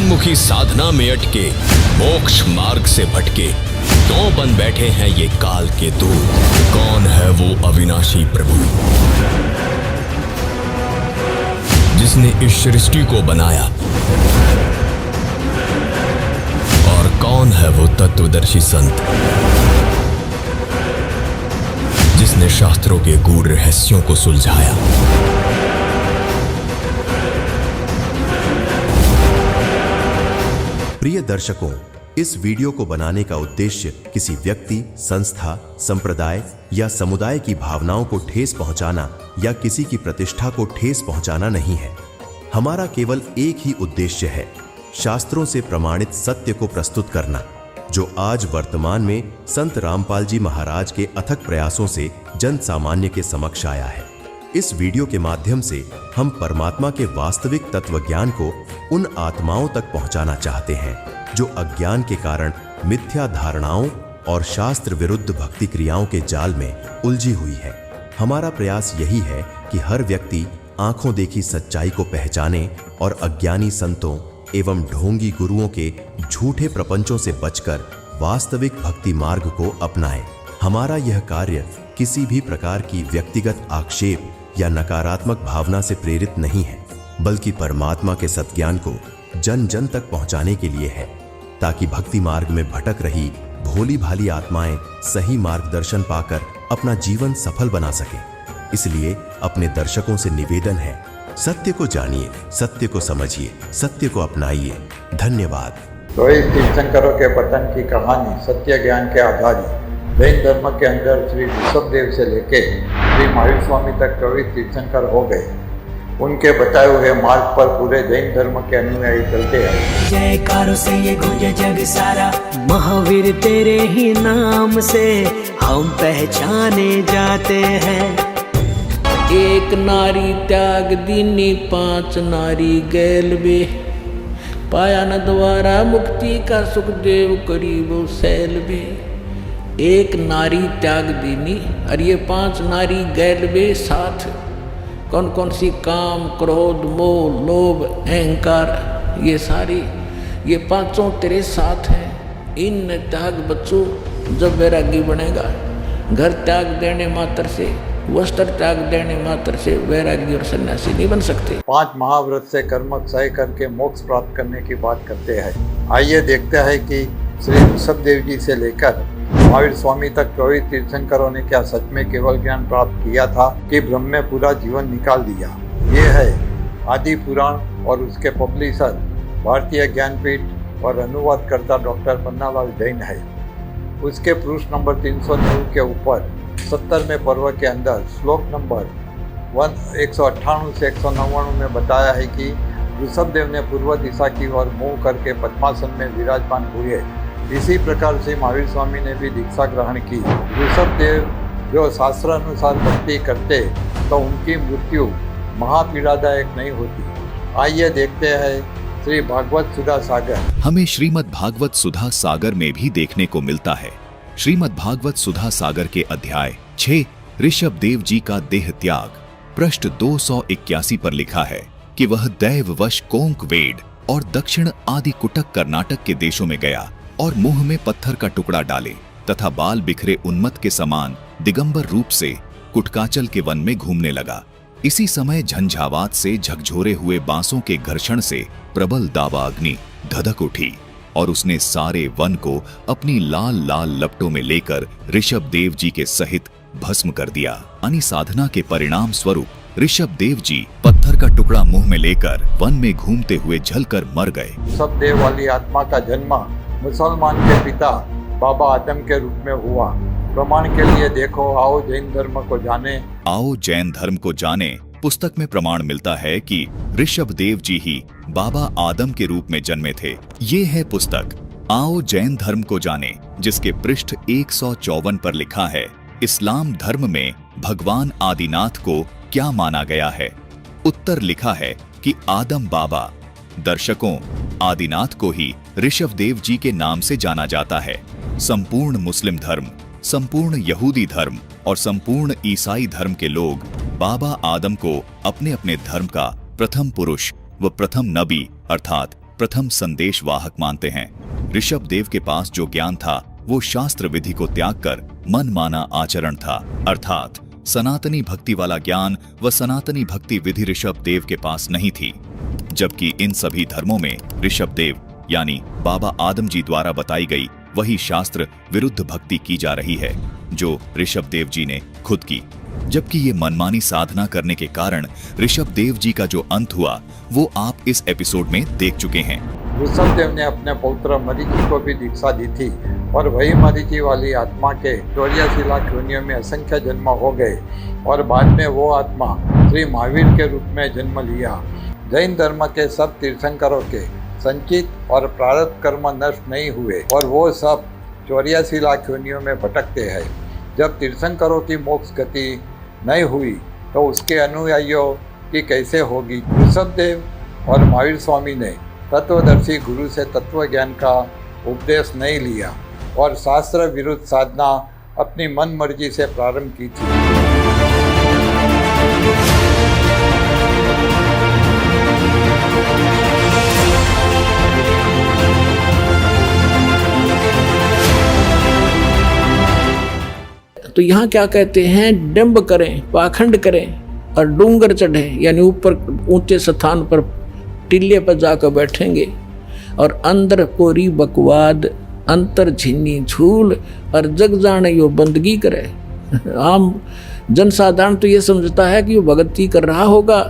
मनमुखी साधना में अटके, मोक्ष मार्ग से भटके, क्यों बन बैठे हैं ये काल के दूत? कौन है वो अविनाशी प्रभु जिसने इस सृष्टि को बनाया? और कौन है वो तत्वदर्शी संत जिसने शास्त्रों के गूढ़ रहस्यों को सुलझाया? प्रिय दर्शकों, इस वीडियो को बनाने का उद्देश्य किसी व्यक्ति, संस्था, संप्रदाय या समुदाय की भावनाओं को ठेस पहुंचाना या किसी की प्रतिष्ठा को ठेस पहुंचाना नहीं है। हमारा केवल एक ही उद्देश्य है, शास्त्रों से प्रमाणित सत्य को प्रस्तुत करना, जो आज वर्तमान में संत रामपाल जी महाराज के अथक प्रयासों से जन सामान्य के समक्ष आया है। इस वीडियो के माध्यम से हम परमात्मा के वास्तविक तत्व ज्ञान को उन आत्माओं तक पहुंचाना चाहते हैं जो अज्ञान के कारण मिथ्या धारणाओं और शास्त्र विरुद्ध भक्ति क्रियाओं के जाल में उलझी हुई है। हमारा प्रयास यही है कि हर व्यक्ति आंखों देखी सच्चाई को पहचाने और अज्ञानी संतों एवं ढोंगी गुरुओं के झूठे प्रपंचों से बचकर वास्तविक भक्ति मार्ग को अपनाए। हमारा यह कार्य किसी भी प्रकार की व्यक्तिगत आक्षेप या नकारात्मक भावना से प्रेरित नहीं है, बल्कि परमात्मा के सत्ज्ञान को जन जन तक पहुंचाने के लिए है, ताकि भक्ति मार्ग में भटक रही भोली भाली आत्माएं सही मार्गदर्शन पाकर अपना जीवन सफल बना सके। इसलिए अपने दर्शकों से निवेदन है, सत्य को जानिए, सत्य को समझिए, सत्य को अपनाइए। धन्यवाद। तो इस तीर्थंकरों के पतन की कहानी सत्य ज्ञान के आधारित जैन धर्म के अंदर श्री ऋषभदेव से लेके श्री महावीर स्वामी तक 24 तीर्थंकर हो गए। उनके बताए हुए मार्ग पर पूरे जैन धर्म के अनुयायी चलते हैं। जयकारों से ये गूंजे जग सारा, महावीर तेरे ही नाम से हम पहचाने जाते हैं। एक नारी त्याग दीनी, 5 नारी गैल बे, पाया न द्वारा मुक्ति का सुखदेव करीबो सैल बे। एक नारी त्याग दीनी और ये 5 नारी गैल बे साथ। कौन कौन सी? काम, क्रोध, मोह, लोभ, अहंकार, ये सारी, ये 5 तेरे साथ हैं। इन त्याग बच्चों, जब वैरागी बनेगा, घर त्याग देने मात्र से, वस्त्र त्याग देने मात्र से वैरागी और सन्यासी नहीं बन सकते। 5 महाव्रत से कर्म क्षय करके मोक्ष प्राप्त करने की बात करते हैं। आइए देखते हैं कि श्री ऋषभदेव जी से लेकर महावीर स्वामी तक 24 तीर्थंकरों ने क्या सच में केवल ज्ञान प्राप्त किया था कि ब्रह्म में पूरा जीवन निकाल दिया। ये है आदि पुराण और उसके पब्लिशर भारतीय ज्ञानपीठ और अनुवादकर्ता डॉक्टर पन्नालाल जैन है। उसके पृष्ठ नंबर 309 के ऊपर 70वें पर्व के अंदर श्लोक नंबर 198 से 199 में बताया है कि ऋषभदेव ने पूर्व दिशा की ओर मुँह करके पद्मासन में विराजमान हुए। इसी प्रकार से महावीर स्वामी ने भी दीक्षा ग्रहण की। ऋषभदेव जो शास्त्रानुसार भक्ति करते तो उनकी मृत्यु महापीड़ादायक नहीं होती। आइए देखते हैं श्री भागवत सुधा सागर। हमें श्रीमद् भागवत सुधा सागर में भी देखने को मिलता है। श्रीमद् भागवत सुधा सागर के अध्याय 6 ऋषभदेव जी का देह त्याग, पृष्ठ 281 पर लिखा है कि वह दैववश कोंक वेड और दक्षिण आदि कुटक कर्नाटक के देशों में गया और मुंह में पत्थर का टुकड़ा डाले तथा बाल बिखरे उन्मत्त के समान दिगंबर रूप से कुटकाचल के वन में घूमने लगा। इसी समय झंझावात से झकझोरे हुए बांसों के घर्षण से प्रबल दावा अग्नि धधक उठी और उसने सारे वन को अपनी लाल लाल लपटों में लेकर ऋषभदेव जी के सहित भस्म कर दिया। अनि साधना के परिणाम स्वरूप ऋषभदेव जी पत्थर का टुकड़ा मुंह में लेकर वन में घूमते हुए जलकर मर गए। ऋषभदेव वाली आत्मा का जन्म मुसलमान के पिता बाबा आदम के रूप में हुआ। प्रमाण के लिए देखो आओ जैन धर्म को जाने। आओ जैन धर्म को जाने पुस्तक में प्रमाण मिलता है कि ऋषभदेव जी ही बाबा आदम के रूप में जन्मे थे। ये है पुस्तक आओ जैन धर्म को जाने, जिसके पृष्ठ 154 पर लिखा है, इस्लाम धर्म में भगवान आदिनाथ को क्या माना गया है। उत्तर लिखा है कि आदम बाबा। दर्शकों, आदिनाथ को ही ऋषभदेव जी के नाम से जाना जाता है। संपूर्ण मुस्लिम धर्म, संपूर्ण यहूदी धर्म और संपूर्ण ईसाई धर्म के लोग बाबा आदम को अपने अपने धर्म का प्रथम पुरुष व प्रथम नबी अर्थात प्रथम संदेशवाहक मानते हैं। ऋषभ देव के पास जो ज्ञान था वो शास्त्र विधि को त्याग कर मनमाना आचरण था, अर्थात सनातनी भक्ति वाला ज्ञान व सनातनी भक्ति विधि ऋषभ देव के पास नहीं थी। जबकि इन सभी धर्मों में ऋषभ देव यानी बाबा आदम जी द्वारा बताई गई वही शास्त्र विरुद्ध भक्ति की जा रही है जो ऋषभ देव जी ने खुद की। जबकि ये मनमानी साधना करने के कारण ऋषभ देव जी का जो अंत हुआ वो आप इस एपिसोड में देख चुके हैं। ऋषभ देव ने अपने पौत्र मरीचि को भी दीक्षा दी थी और वही मरीचि वाली आत्मा के 84 लाख योनियों में असंख्य जन्म हो गए और बाद में वो आत्मा श्री महावीर के रूप में जन्म लिया। जैन धर्म के सब तीर्थंकरों के संचित और प्रारब्ध कर्म नष्ट नहीं हुए और वो सब 84 लाख योनियों में भटकते हैं। जब तीर्थंकरों की मोक्ष गति नहीं हुई तो उसके अनुयायियों की कैसे होगी। ऋषभ देव और महावीर स्वामी ने तत्वदर्शी गुरु से तत्व ज्ञान का उपदेश नहीं लिया और शास्त्र विरुद्ध साधना अपनी मन मर्जी से प्रारंभ की थी। तो यहाँ क्या कहते हैं, डंब करें, पाखंड करें और डूंगर चढ़े, यानी ऊपर ऊंचे स्थान पर टिल्ले पर जाकर बैठेंगे और अंदर कोरी बकवाद, अंतर झिन्नी झूल और जग जाने यो बंदगी करे। आम जनसाधारण तो ये समझता है कि वो भक्ति कर रहा होगा,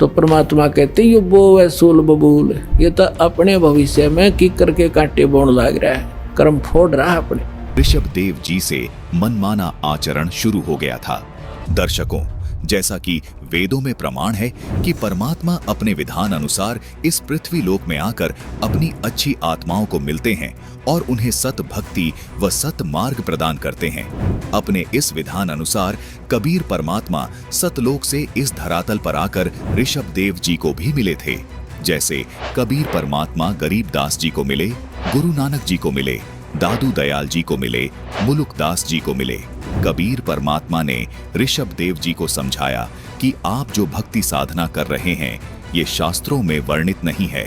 तो परमात्मा कहते यो बो है सोल बबूल, ये तो अपने भविष्य में की करके कांटे बोन लाग रहा है, कर्म फोड़ रहा है अपने। ऋषभ देव जी से मनमाना आचरण शुरू हो गया था। दर्शकों, जैसा कि वेदों में प्रमाण है कि परमात्मा अपने विधान अनुसार इस पृथ्वी लोक में आकर अपनी अच्छी आत्माओं को मिलते हैं और उन्हें सत भक्ति व सत मार्ग प्रदान करते हैं। अपने इस विधान अनुसार कबीर परमात्मा सतलोक से इस धरातल पर आकर ऋषभ देव जी को भी मिले थे। जैसे कबीर परमात्मा गरीबदास जी को मिले, गुरु नानक जी को मिले, दादू दयाल जी को मिले, मुलुकदास जी को मिले। कबीर परमात्मा ने ऋषभ देव जी को समझाया कि आप जो भक्ति साधना कर रहे हैं ये शास्त्रों में वर्णित नहीं है।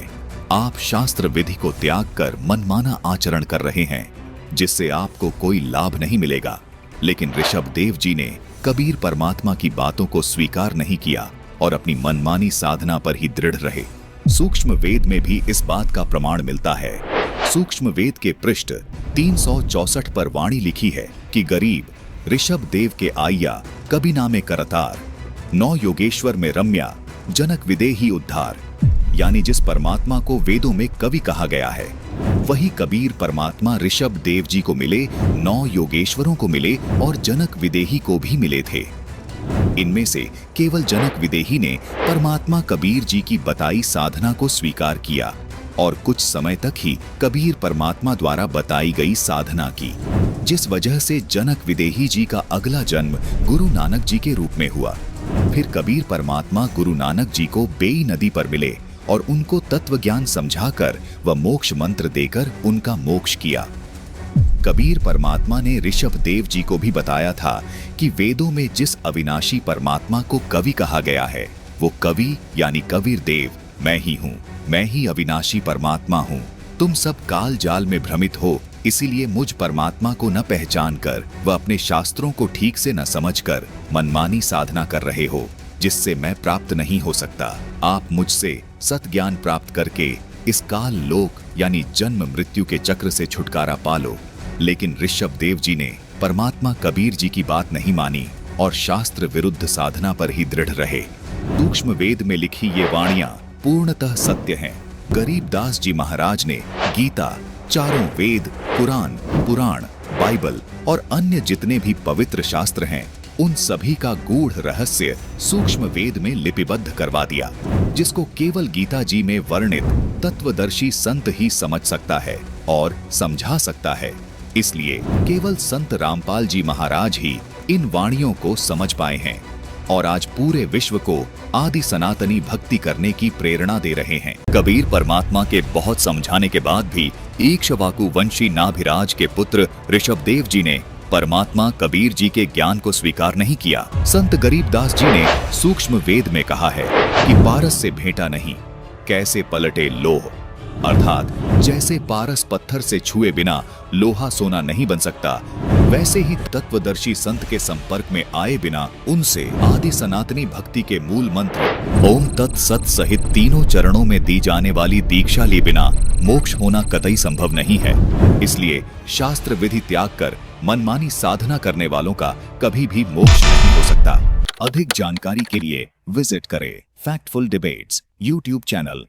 आप शास्त्र विधि को त्याग कर मनमाना आचरण कर रहे हैं जिससे आपको कोई लाभ नहीं मिलेगा। लेकिन ऋषभ देव जी ने कबीर परमात्मा की बातों को स्वीकार नहीं किया और अपनी मनमानी साधना पर ही दृढ़ रहे। सूक्ष्म वेद में भी इस बात का प्रमाण मिलता है। सूक्ष्म वेद के पृष्ठ 364 पर वाणी लिखी है कि गरीब ऋषभ देव के आइया कभी नामे करतार, 9 योगेश्वर में रम्या, जनक विदेही उद्धार। यानी जिस परमात्मा को वेदों में कवि कहा गया है वही कबीर परमात्मा ऋषभ देव जी को मिले, 9 योगेश्वरों को मिले और जनक विदेही को भी मिले थे। इनमें से केवल जनक विदेही ने परमात्मा कबीर जी की बताई साधना को स्वीकार किया और कुछ समय तक ही कबीर परमात्मा द्वारा बताई गई साधना की, जिस वजह से जनक विदेही जी का अगला जन्म गुरु नानक जी के रूप में हुआ। फिर कबीर परमात्मा गुरु नानक जी को बेई नदी पर मिले और उनको तत्व ज्ञान समझाकर व मोक्ष मंत्र देकर उनका मोक्ष किया। कबीर परमात्मा ने ऋषभ देव जी को भी बताया था कि वेदों में जिस अविनाशी परमात्मा को कवि कहा गया है वो कवि यानी कबीर देव मैं ही हूँ, मैं ही अविनाशी परमात्मा हूँ। तुम सब काल जाल में भ्रमित हो, इसीलिए मुझ परमात्मा को न पहचान कर व अपने शास्त्रों को ठीक से न समझकर मनमानी साधना कर रहे हो, जिससे मैं प्राप्त नहीं हो सकता। आप मुझसे सत ज्ञान प्राप्त करके इस काल लोक यानी जन्म मृत्यु के चक्र से छुटकारा पालो। लेकिन ऋषभ देव जी ने परमात्मा कबीर जी की बात नहीं मानी और शास्त्र विरुद्ध साधना पर ही दृढ़ रहे। सूक्ष्म वेद में लिखी ये वाणियां पूर्णतः सत्य हैं। गरीबदास जी महाराज ने गीता, चारों वेद, कुरान, पुराण, बाइबल और अन्य जितने भी पवित्र शास्त्र हैं उन सभी का गूढ़ रहस्य सूक्ष्म वेद में लिपिबद्ध करवा दिया, जिसको केवल गीता जी में वर्णित तत्वदर्शी संत ही समझ सकता है और समझा सकता है। इसलिए केवल संत रामपाल जी महाराज ही इन वाणियों को समझ पाए हैं और आज पूरे विश्व को आदि सनातनी भक्ति करने की प्रेरणा दे रहे हैं। कबीर परमात्मा के बहुत समझाने के बाद भी इक्ष्वाकु वंशी नाभिराज के पुत्र ऋषभ देव जी ने परमात्मा कबीर जी के ज्ञान को स्वीकार नहीं किया। संत गरीबदास जी ने सूक्ष्म वेद में कहा है कि पारस से भेंटा नहीं, कैसे पलटे लोह। अर्थात जैसे पारस पत्थर से छुए बिना लोहा सोना नहीं बन सकता, वैसे ही तत्वदर्शी संत के संपर्क में आए बिना उनसे आदि सनातनी भक्ति के मूल मंत्र ओम तत् सत सहित तीनों चरणों में दी जाने वाली दीक्षा लिए बिना मोक्ष होना कतई संभव नहीं है। इसलिए शास्त्र विधि त्याग कर मनमानी साधना करने वालों का कभी भी मोक्ष नहीं हो सकता। अधिक जानकारी के लिए विजिट करें फैक्टफुल डिबेट्स यूट्यूब चैनल।